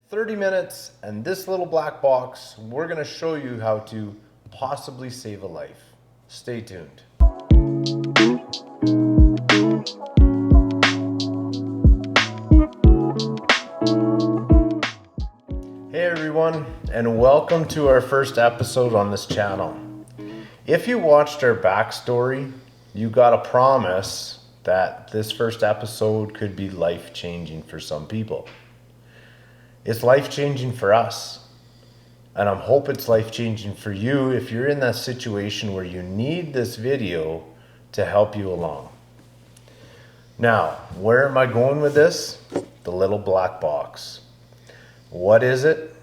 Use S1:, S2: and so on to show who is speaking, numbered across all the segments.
S1: 30 minutes and this little black box, we're going to show you how to possibly save a life. Stay tuned. Hey everyone, and welcome to our first episode on this channel. If you watched our backstory, you got a promise that this first episode could be life-changing for some people. It's life-changing for us, and I hope it's life-changing for you if you're in that situation where you need this video to help you along. Now, where am I going with this? The little black box. What is it?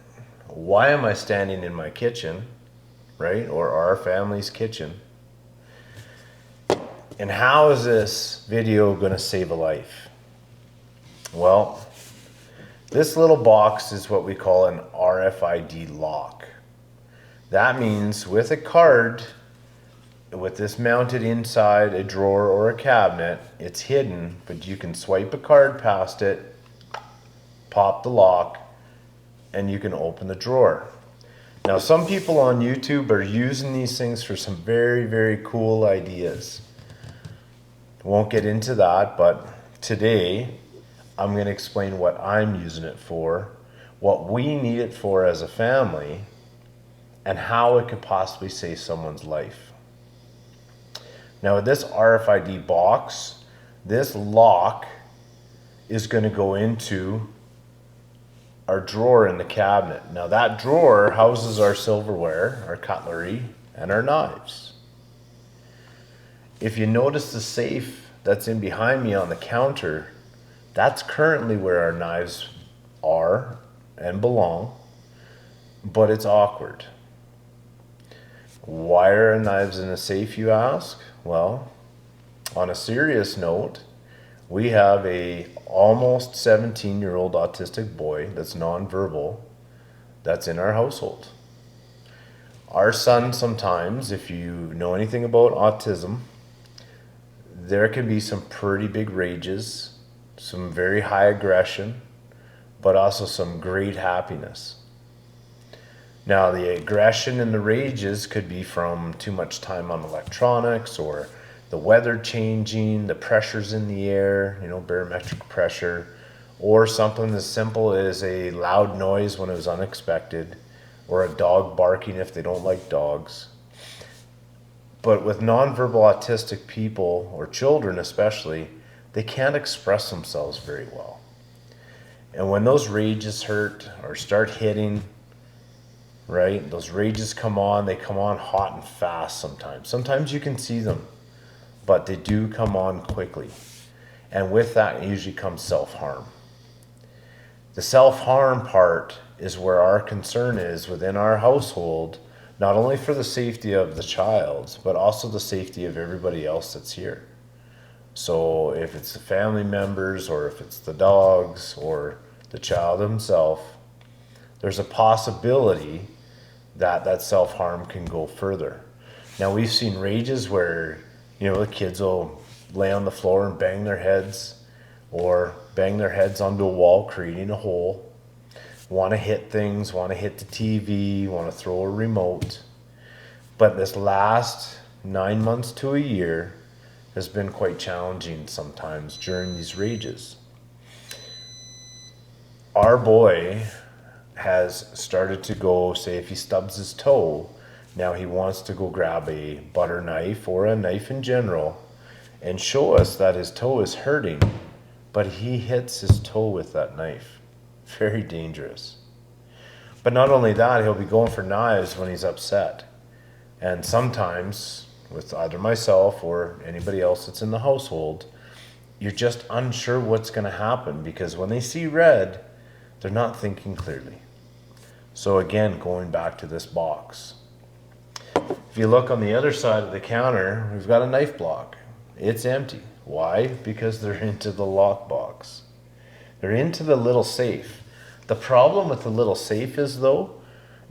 S1: Why am I standing in my kitchen, right? Or our family's kitchen? And how is this video going to save a life? Well, this little box is what we call an RFID lock. That means with a card, with this mounted inside a drawer or a cabinet, it's hidden, but you can swipe a card past it, pop the lock, and you can open the drawer. Now, some people on YouTube are using these things for some very, very cool ideas. Won't get into that, but today I'm going to explain what I'm using it for, what we need it for as a family, and how it could possibly save someone's life. Now, with this RFID box, this lock is going to go into our drawer in the cabinet. Now, that drawer houses our silverware, our cutlery, and our knives. If you notice the safe that's in behind me on the counter, that's currently where our knives are and belong, but it's awkward. Why are our knives in a safe, you ask? Well, on a serious note, we have a almost 17-year-old autistic boy that's nonverbal that's in our household. Our son sometimes, if you know anything about autism, there can be some pretty big rages, some very high aggression, but also some great happiness. Now, the aggression and the rages could be from too much time on electronics, or the weather changing, the pressures in the air, barometric pressure, or something as simple as a loud noise when it was unexpected, or a dog barking if they don't like dogs. But with nonverbal autistic people, or children especially, they can't express themselves very well. And when those rages hurt or start hitting, right, those rages come on, they come on hot and fast sometimes. Sometimes you can see them, but they do come on quickly. And with that usually comes self-harm. The self-harm part is where our concern is within our household, not only for the safety of the child, but also the safety of everybody else that's here. So if it's the family members, or if it's the dogs, or the child himself, there's a possibility that that self-harm can go further. Now, we've seen rages where, the kids will lay on the floor and bang their heads, or bang their heads onto a wall, creating a hole, want to hit things, want to hit the TV, want to throw a remote. But this last 9 months to a year has been quite challenging sometimes during these rages. Our boy has started to go, say if he stubs his toe, now he wants to go grab a butter knife or a knife in general and show us that his toe is hurting, but he hits his toe with that knife. Very dangerous. But not only that, he'll be going for knives when he's upset. And sometimes, with either myself or anybody else that's in the household, you're just unsure what's going to happen, because when they see red, they're not thinking clearly. So again, going back to this box. If you look on the other side of the counter, we've got a knife block. It's empty. Why? Because they're into the lock box. They're into the little safe. The problem with the little safe is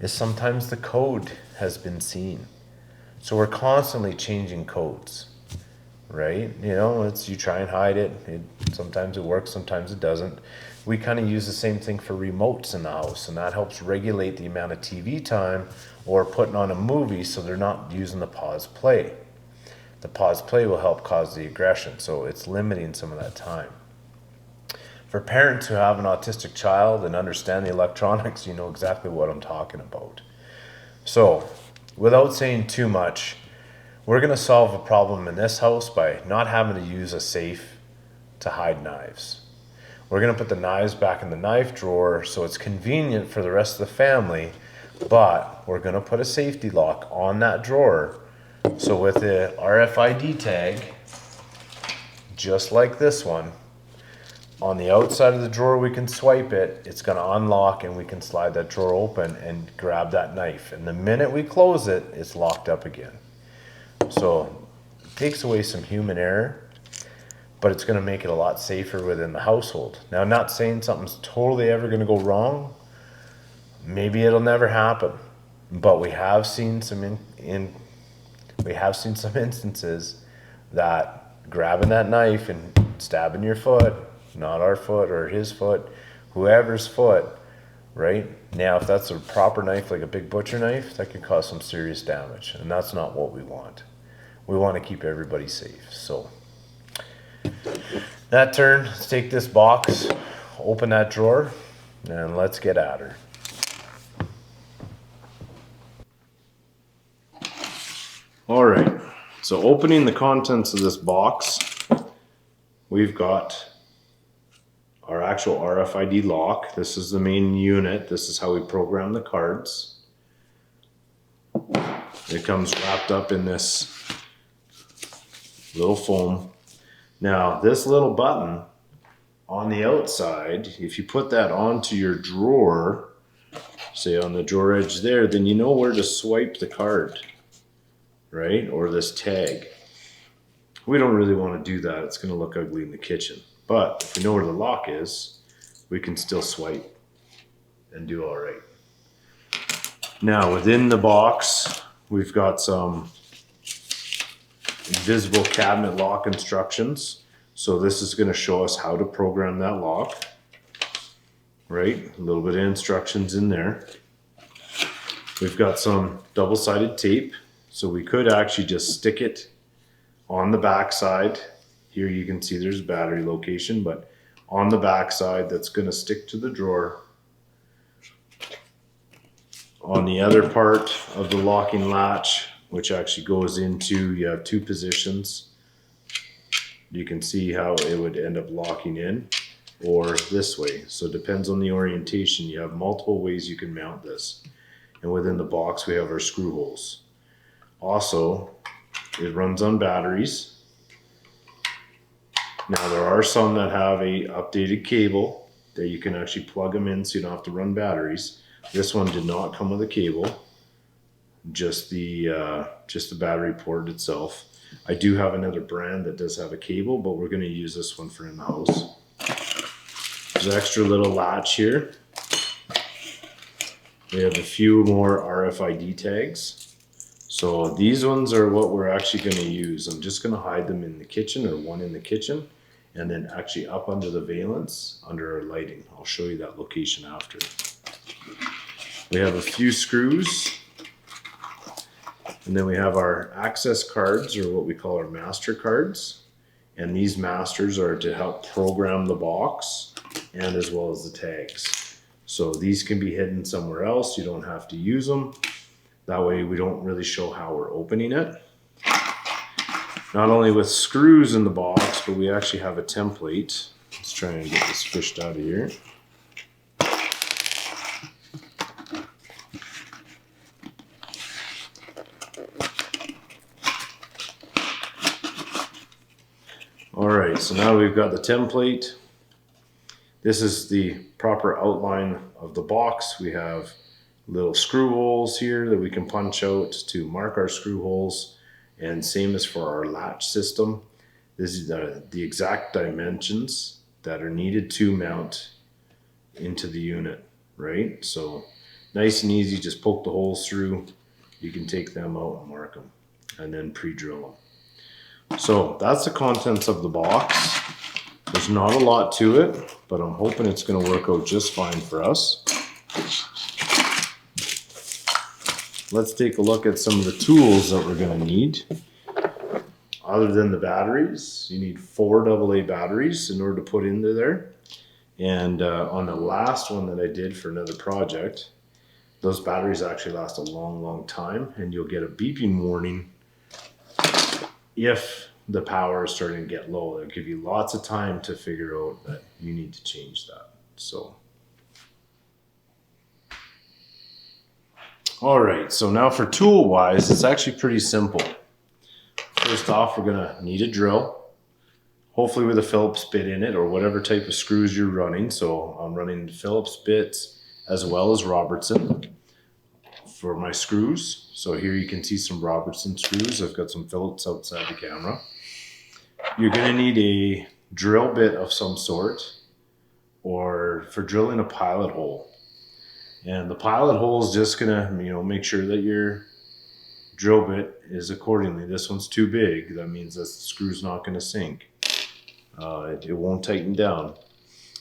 S1: sometimes the code has been seen. So we're constantly changing codes, right? You try and hide it. Sometimes it works, sometimes it doesn't. we kind of use the same thing for remotes in the house, and that helps regulate the amount of TV time or putting on a movie so they're not using the pause play. The pause play will help cause the aggression, so it's limiting some of that time. For parents who have an autistic child and understand the electronics, you know exactly what I'm talking about. So, without saying too much, we're going to solve a problem in this house by not having to use a safe to hide knives. We're going to put the knives back in the knife drawer so it's convenient for the rest of the family, but we're going to put a safety lock on that drawer. So with the RFID tag, just like this one, on the outside of the drawer we can swipe it, it's going to unlock and we can slide that drawer open and grab that knife. And the minute we close it, it's locked up again. So it takes away some human error, but it's going to make it a lot safer within the household. Now, I'm not saying something's totally ever going to go wrong. Maybe it'll never happen, but we have seen some instances that grabbing that knife and stabbing your foot, not our foot or his foot, whoever's foot, right? Now, if that's a proper knife, like a big butcher knife, that can cause some serious damage, and that's not what we want. We want to keep everybody safe. So that turn, let's take this box, open that drawer, and let's get at her. All right, so opening the contents of this box, we've got our actual RFID lock. This is the main unit. This is how we program the cards. It comes wrapped up in this little foam. Now, this little button on the outside, if you put that onto your drawer, say on the drawer edge there, then you know where to swipe the card, right? Or this tag. We don't really want to do that. It's going to look ugly in the kitchen. But if we know where the lock is, we can still swipe and do all right. Now, within the box, we've got some invisible cabinet lock instructions. So this is going to show us how to program that lock, right? A little bit of instructions in there. We've got some double-sided tape, so we could actually just stick it on the back side. Here you can see there's a battery location, but on the back side, that's going to stick to the drawer. On the other part of the locking latch, which actually goes into, you have two positions. You can see how it would end up locking in, or this way. So it depends on the orientation. You have multiple ways you can mount this. And within the box, we have our screw holes. Also, it runs on batteries. Now, there are some that have a updated cable that you can actually plug them in so you don't have to run batteries. This one did not come with a cable, just the battery port itself. I do have another brand that does have a cable, but we're going to use this one for in the house. There's an extra little latch here. We have a few more RFID tags. So these ones are what we're actually going to use. I'm just going to hide them in the kitchen, or one in the kitchen, and then actually up under the valance, under our lighting. I'll show you that location after. We have a few screws, and then we have our access cards, or what we call our master cards. And these masters are to help program the box and as well as the tags. So these can be hidden somewhere else. You don't have to use them. That way we don't really show how we're opening it. Not only with screws in the box, but we actually have a template. Let's try and get this fished out of here. All right, so now we've got the template. This is the proper outline of the box. We have little screw holes here that we can punch out to mark our screw holes, and same as for our latch system. This is the exact dimensions that are needed to mount into the unit, right? So nice and easy, just poke the holes through. You can take them out and mark them, and then pre-drill them. So that's the contents of the box. There's not a lot to it, but I'm hoping it's going to work out just fine for us. Let's take a look at some of the tools that we're going to need. Other than the batteries, you need 4 AA batteries in order to put into there. And on the last one that I did for another project, those batteries actually last a long time, and you'll get a beeping warning if the power is starting to get low. It'll give you lots of time to figure out that you need to change that. So, all right, so now for tool wise, it's actually pretty simple. First off, we're gonna need a drill, hopefully with a Phillips bit in it or whatever type of screws you're running. So I'm running Phillips bits as well as Robertson for my screws. So here you can see some Robertson screws. I've got some Phillips outside the camera. You're gonna need a drill bit of some sort, or for drilling a pilot hole. And the pilot hole is just gonna, make sure that your drill bit is accordingly. This one's too big. That means that the screw's not gonna sink. It won't tighten down.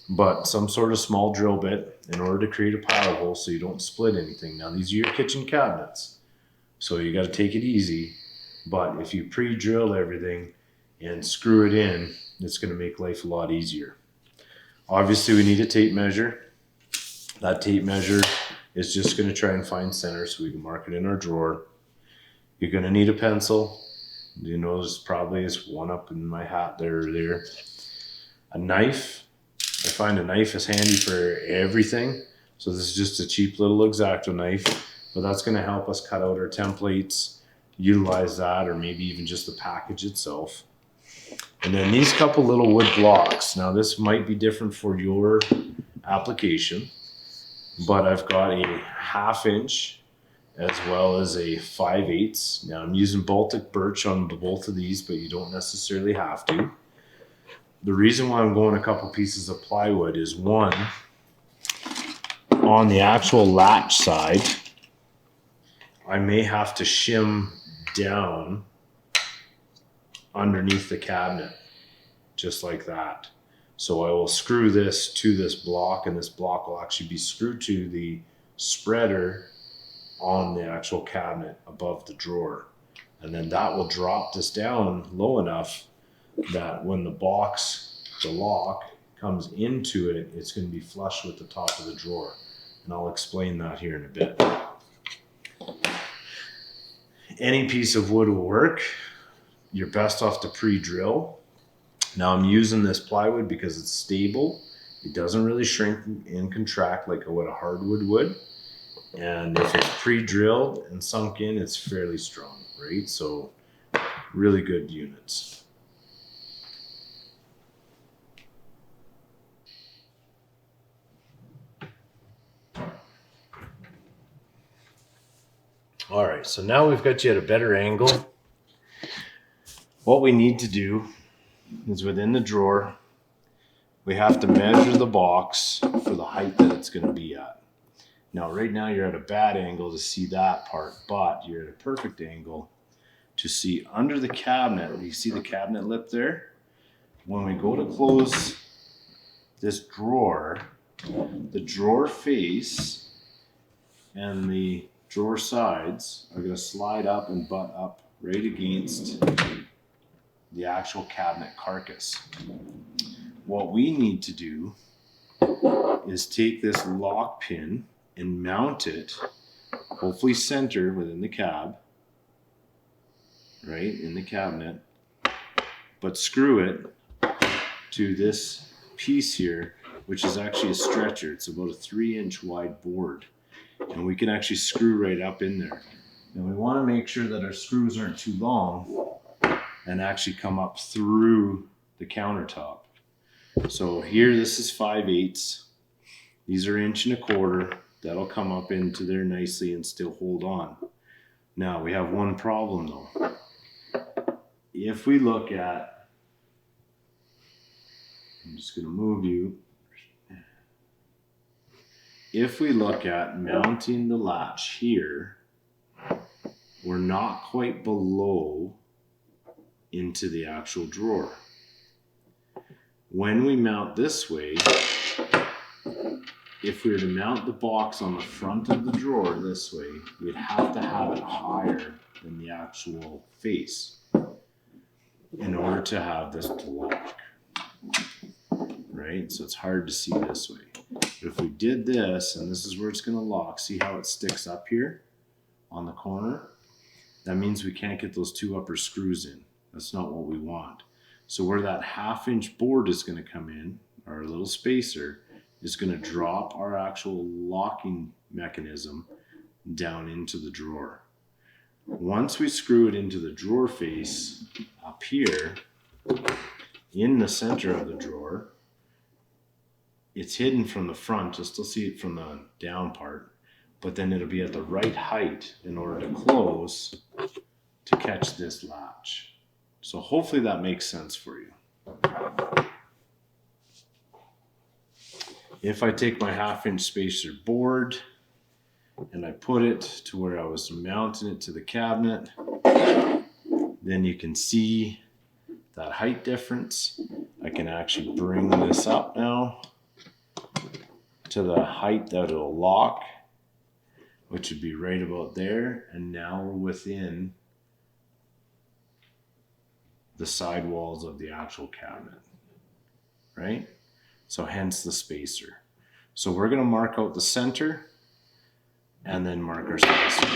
S1: But some sort of small drill bit in order to create a pilot hole so you don't split anything. Now these are your kitchen cabinets, so you got to take it easy. But if you pre-drill everything and screw it in, it's going to make life a lot easier. Obviously we need a tape measure. That tape measure is just going to try and find center so we can mark it in our drawer. You're going to need a pencil. You notice probably is one up in my hat there. A knife. I find a knife is handy for everything. So this is just a cheap little X-Acto knife, but that's going to help us cut out our templates, utilize that, or maybe even just the package itself. And then these couple little wood blocks. Now this might be different for your application, but I've got a 1/2 inch as well as a 5/8. Now I'm using Baltic birch on both of these, but you don't necessarily have to. The reason why I'm going a couple pieces of plywood is, one, on the actual latch side, I may have to shim down underneath the cabinet, just like that. So I will screw this to this block, and this block will actually be screwed to the spreader on the actual cabinet above the drawer. And then that will drop this down low enough that when the lock comes into it, it's going to be flush with the top of the drawer. And I'll explain that here in a bit. Any piece of wood will work. You're best off to pre-drill. Now I'm using this plywood because it's stable. It doesn't really shrink and contract like what a hardwood would. And if it's pre-drilled and sunk in, it's fairly strong, right? So really good units. All right, so now we've got you at a better angle. What we need to do is, within the drawer, we have to measure the box for the height that it's going to be at. Now, right now you're at a bad angle to see that part, but you're at a perfect angle to see under the cabinet. You see the cabinet lip there? When we go to close this drawer, the drawer face and the drawer sides are going to slide up and butt up right against the actual cabinet carcass. What we need to do is take this lock pin and mount it, hopefully center within the cab, right in the cabinet, but screw it to this piece here, which is actually a stretcher. It's about a 3-inch wide board. And we can actually screw right up in there. And we want to make sure that our screws aren't too long and actually come up through the countertop. So here, this is 5/8. These are 1.25 inches. That'll come up into there nicely and still hold on. Now we have one problem though. If we look at, I'm just going to move you. If we look at mounting the latch here, we're not quite below into the actual drawer. When we mount this way, if we were to mount the box on the front of the drawer this way, we'd have to have it higher than the actual face in order to have this to lock, right? So it's hard to see this way. But if we did this, and this is where it's going to lock, see how it sticks up here on the corner? That means we can't get those two upper screws in. That's not what we want. So where that 1/2-inch board is going to come in, our little spacer, is going to drop our actual locking mechanism down into the drawer. Once we screw it into the drawer face up here, in the center of the drawer, it's hidden from the front. You'll still see it from the down part, but then it'll be at the right height in order to close to catch this latch. So hopefully that makes sense for you. If I take my 1/2-inch spacer board and I put it to where I was mounting it to the cabinet, then you can see that height difference. I can actually bring this up now to the height that it'll lock, which would be right about there. And now we're within the side walls of the actual cabinet, right? So hence the spacer. So we're going to mark out the center and then mark our spacer.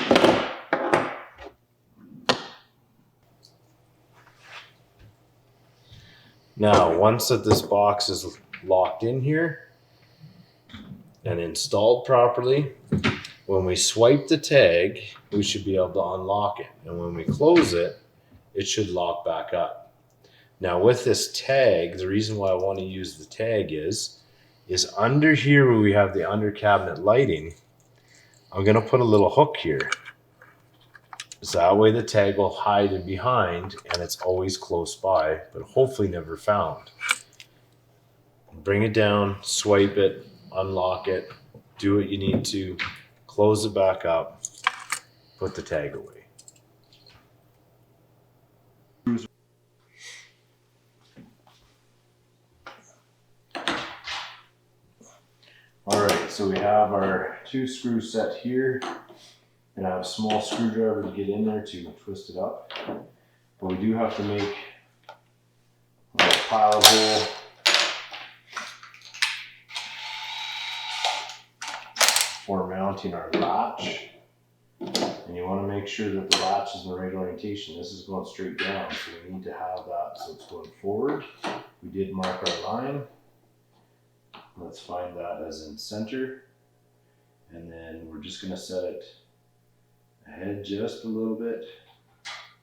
S1: Now, once that this box is locked in here and installed properly, when we swipe the tag, we should be able to unlock it. And when we close it, it should lock back up. Now with this tag, the reason why I want to use the tag is under here where we have the under cabinet lighting, I'm going to put a little hook here. So that way the tag will hide in behind and it's always close by, but hopefully never found. Bring it down, swipe it, unlock it, do what you need to, close it back up, put the tag away. All right, so we have our 2 screws set here, and I have a small screwdriver to get in there to twist it up. But we do have to make a little pilot hole for mounting our latch. And you want to make sure that the latch is in the right orientation. This is going straight down, so we need to have that so it's going forward. We did mark our line. Let's find that as in center. And then we're just going to set it ahead just a little bit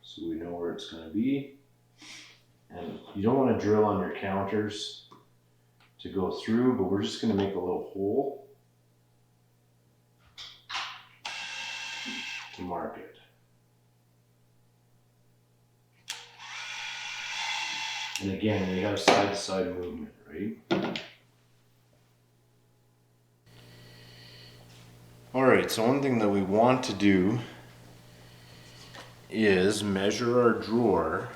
S1: so we know where it's going to be. And you don't want to drill on your counters to go through, but we're just going to make a little hole to mark it. And again, we have side-to-side movement, right? All right, so one thing that we want to do is measure our drawer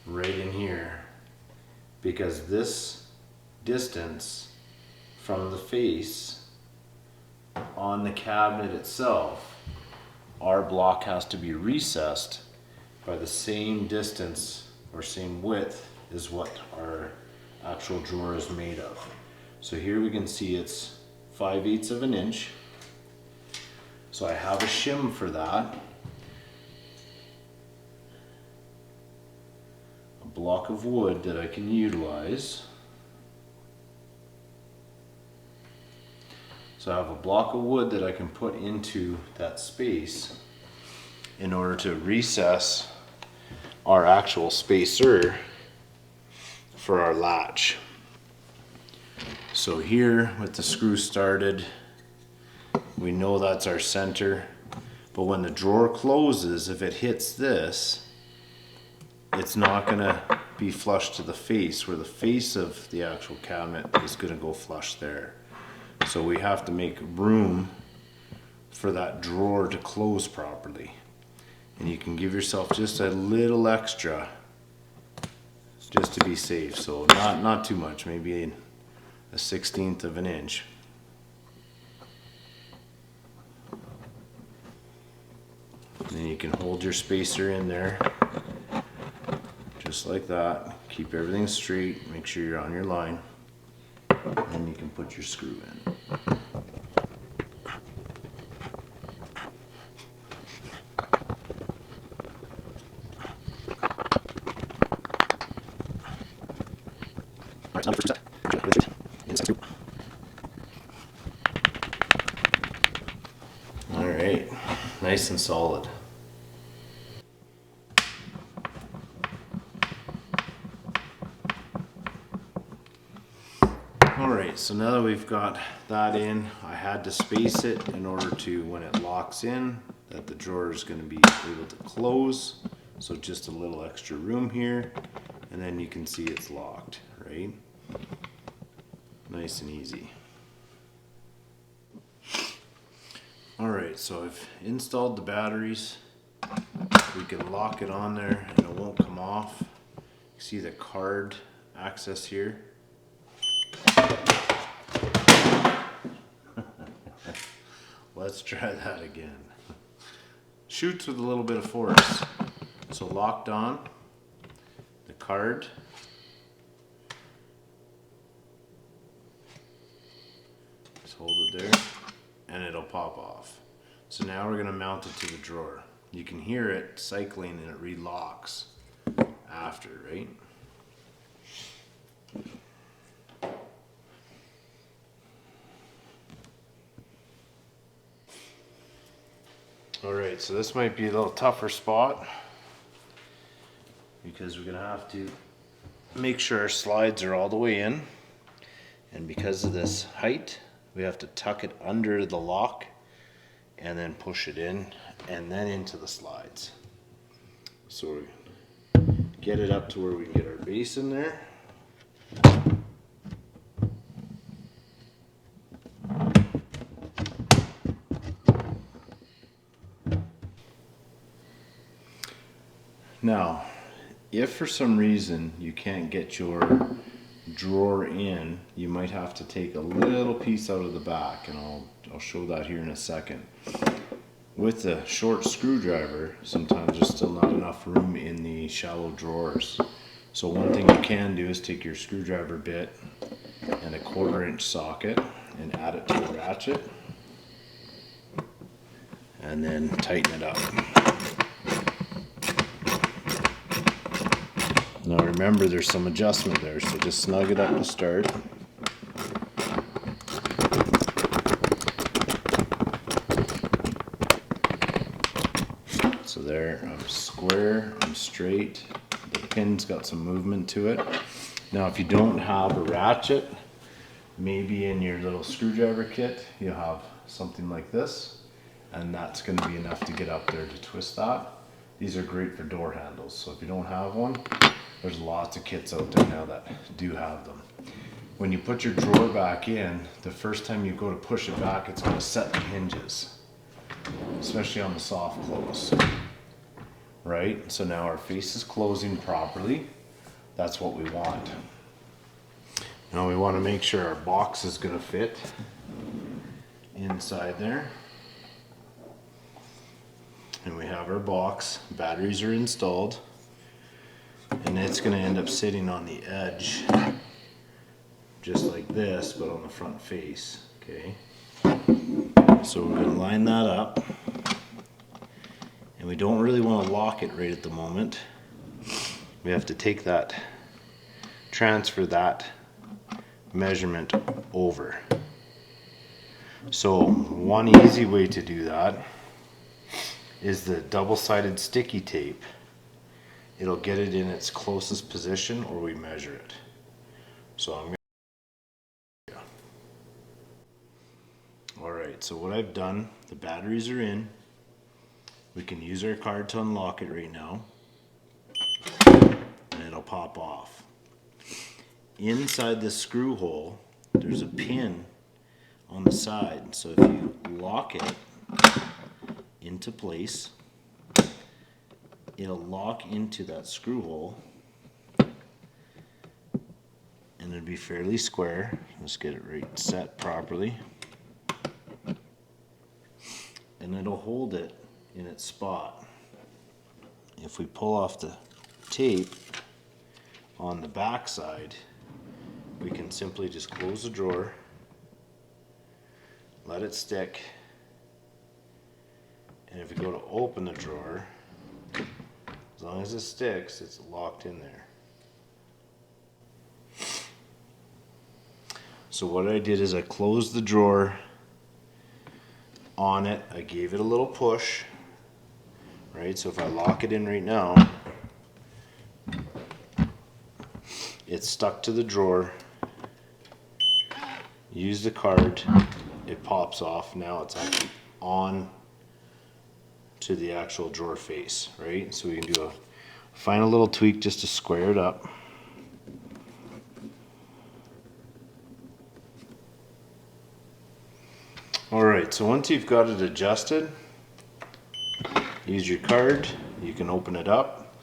S1: right in here, because this distance from the face on the cabinet itself, our block has to be recessed by the same distance or same width as what our actual drawer is made of. So here we can see it's 5/8 of an inch. So I have a shim for that. A block of wood that I can utilize. So I have a block of wood that I can put into that space in order to recess our actual spacer for our latch. So here with the screw started, we know that's our center, but when the drawer closes, if it hits this, it's not gonna be flush to the face, where the face of the actual cabinet is gonna go flush there. So we have to make room for that drawer to close properly. And you can give yourself just a little extra just to be safe. So not too much, maybe a 1/16 of an inch. And then you can hold your spacer in there, just like that. Keep everything straight, make sure you're on your line. Then you can put your screw in. All right, nice and solid. Alright, so now that we've got that in, I had to space it in order to, when it locks in, that the drawer is going to be able to close. So just a little extra room here, and then you can see it's locked, right? Nice and easy. Alright, so I've installed the batteries. We can lock it on there and it won't come off. You see the card access here? Let's try that again. Shoots with a little bit of force. So locked on, the card. Just hold it there and it'll pop off. So now we're going to mount it to the drawer. You can hear it cycling and it relocks after, right? Alright, so this might be a little tougher spot because we're going to have to make sure our slides are all the way in, and because of this height we have to tuck it under the lock and then push it in and then into the slides. So we get it up to where we can get our base in there. Now, if for some reason you can't get your drawer in, you might have to take a little piece out of the back, and I'll show that here in a second. With the short screwdriver, sometimes there's still not enough room in the shallow drawers. So one thing you can do is take your screwdriver bit and a 1/4 inch socket and add it to the ratchet and then tighten it up. Now remember, there's some adjustment there, so just snug it up to start. So there, I'm square, I'm straight. The pin's got some movement to it. Now if you don't have a ratchet, maybe in your little screwdriver kit you have something like this, and that's going to be enough to get up there to twist that. These are great for door handles, so if you don't have one, there's lots of kits out there now that do have them. When you put your drawer back in, the first time you go to push it back, it's going to set the hinges, especially on the soft close. Right? So now our face is closing properly. That's what we want. Now we want to make sure our box is going to fit inside there. And we have our box, batteries are installed, and it's going to end up sitting on the edge just like this, but on the front face. Okay, so we're going to line that up, and we don't really want to lock it right at the moment. We have to take that, transfer that measurement over. So one easy way to do that is the double-sided sticky tape. It'll get it in its closest position, or we measure it. So I'm going to... Alright, so what I've done, the batteries are in. We can use our card to unlock it right now, and it'll pop off. Inside the screw hole, there's a pin on the side, so if you lock it into place, it'll lock into that screw hole, it'd be fairly square. Let's get it right set properly. And it'll hold it in its spot. If we pull off the tape on the back side, we can simply just close the drawer, let it stick, and if we go to open the drawer, as long as it sticks, it's locked in there. So what I did is I closed the drawer on it. I gave it a little push, right? So if I lock it in right now, it's stuck to the drawer. Use the card, it pops off. Now it's actually on to the actual drawer face, right? So we can do a final little tweak just to square it up. Alright, so once you've got it adjusted, use your card, you can open it up.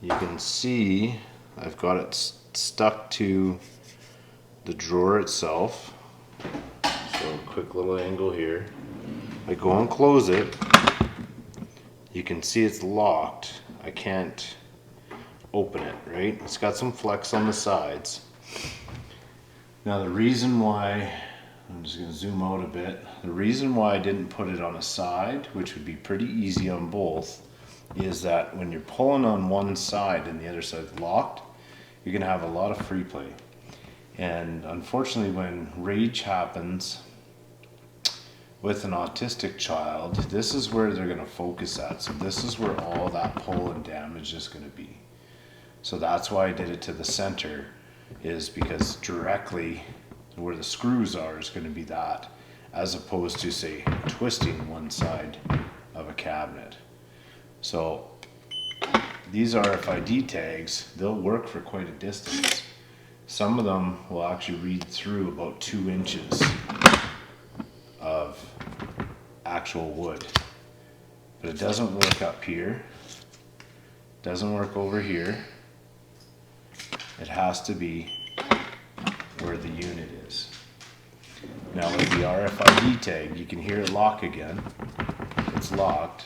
S1: You can see I've got it stuck to the drawer itself. So a quick little angle here. I go and close it. You can see it's locked. I can't open it, right? It's got some flex on the sides. Now the reason why, I'm just going to zoom out a bit. The reason why I didn't put it on a side, which would be pretty easy on both, is that when you're pulling on one side and the other side's locked, you're going to have a lot of free play. And unfortunately, when rage happens with an autistic child, this is where they're going to focus at. So this is where all that pull and damage is going to be. So that's why I did it to the center, is because directly where the screws are is going to be that, as opposed to, say, twisting one side of a cabinet. So these RFID tags, they'll work for quite a distance. Some of them will actually read through about 2 inches of actual wood. But it doesn't work up here. Doesn't work over here. It has to be where the unit is. Now with the RFID tag, you can hear it lock again. It's locked.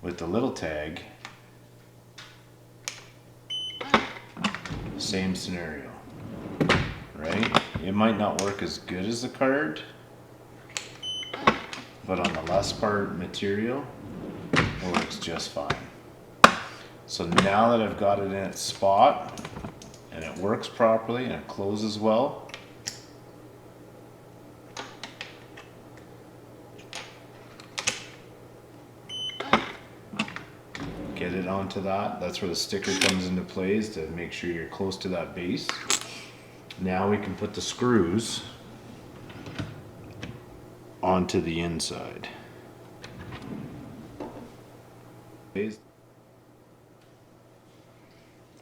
S1: With the little tag, same scenario, right? It might not work as good as the card, but on the less part material, it works just fine. So now that I've got it in its spot, and it works properly, and it closes well, get it onto that. That's where the sticker comes into play, is to make sure you're close to that base. Now we can put the screws onto the inside.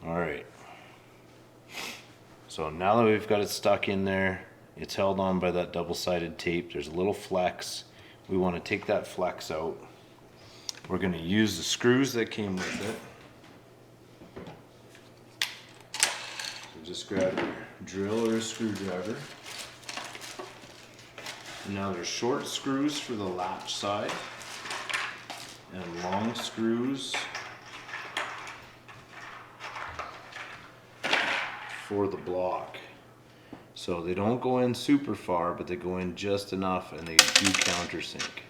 S1: Alright. So now that we've got it stuck in there, it's held on by that double-sided tape. There's a little flex. We want to take that flex out. We're going to use the screws that came with it. So just grab your drill or a screwdriver. Now there's short screws for the latch side and long screws for the block. So they don't go in super far, but they go in just enough, and they do countersink.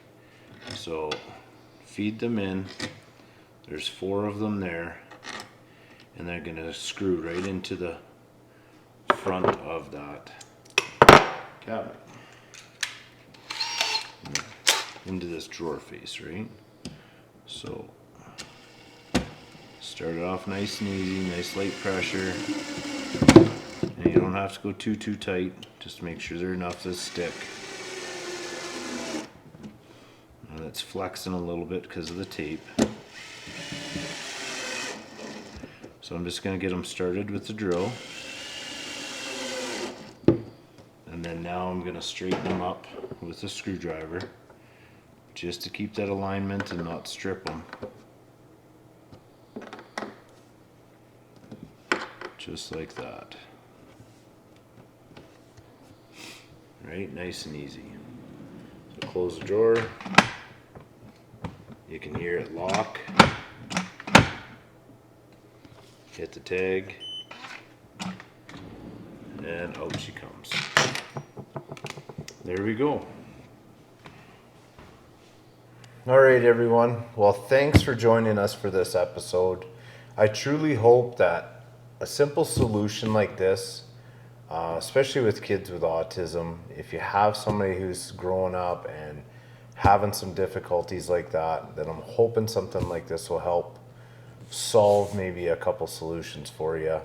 S1: So feed them in. There's 4 of them there, and they're going to screw right into the front of that cabinet, into this drawer face, right? So start it off nice and easy, nice light pressure, and you don't have to go too tight. Just make sure there's enough to stick. And it's flexing a little bit because of the tape. So I'm just going to get them started with the drill. And then now I'm going to straighten them up with a screwdriver, just to keep that alignment and not strip them. just like that. Right, nice and easy. So close the drawer. You can hear it lock. Hit the tag. And out she comes. There we go. All right, everyone. Well, thanks for joining us for this episode. I truly hope that a simple solution like this, especially with kids with autism, if you have somebody who's growing up and having some difficulties like that, then I'm hoping something like this will help solve maybe a couple solutions for you.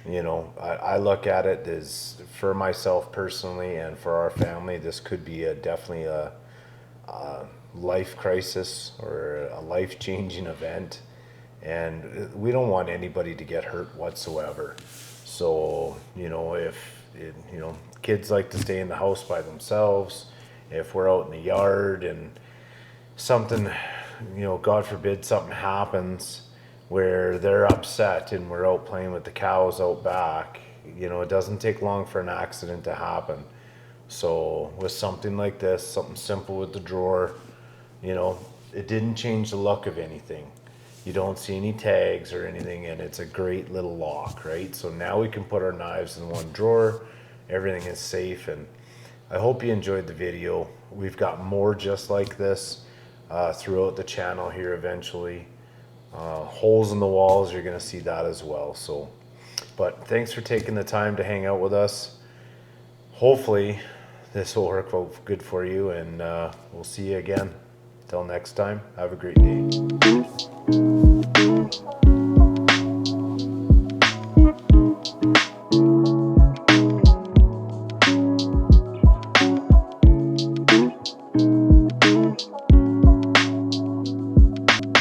S1: You know, I look at it as, for myself personally and for our family, this could be definitely a life crisis or a life-changing event, and we don't want anybody to get hurt whatsoever. So, you know, you know, kids like to stay in the house by themselves. If we're out in the yard and something, you know, God forbid something happens where they're upset and we're out playing with the cows out back, you know, it doesn't take long for an accident to happen. So with something like this, something simple with the drawer, you know, it didn't change the look of anything. You don't see any tags or anything, and it's a great little lock, right? So now we can put our knives in one drawer. Everything is safe, and I hope you enjoyed the video. We've got more just like this throughout the channel here eventually. Holes in the walls, you're going to see that as well. So, but thanks for taking the time to hang out with us. Hopefully this will work out good for you, and we'll see you again. Till next time, have a great day.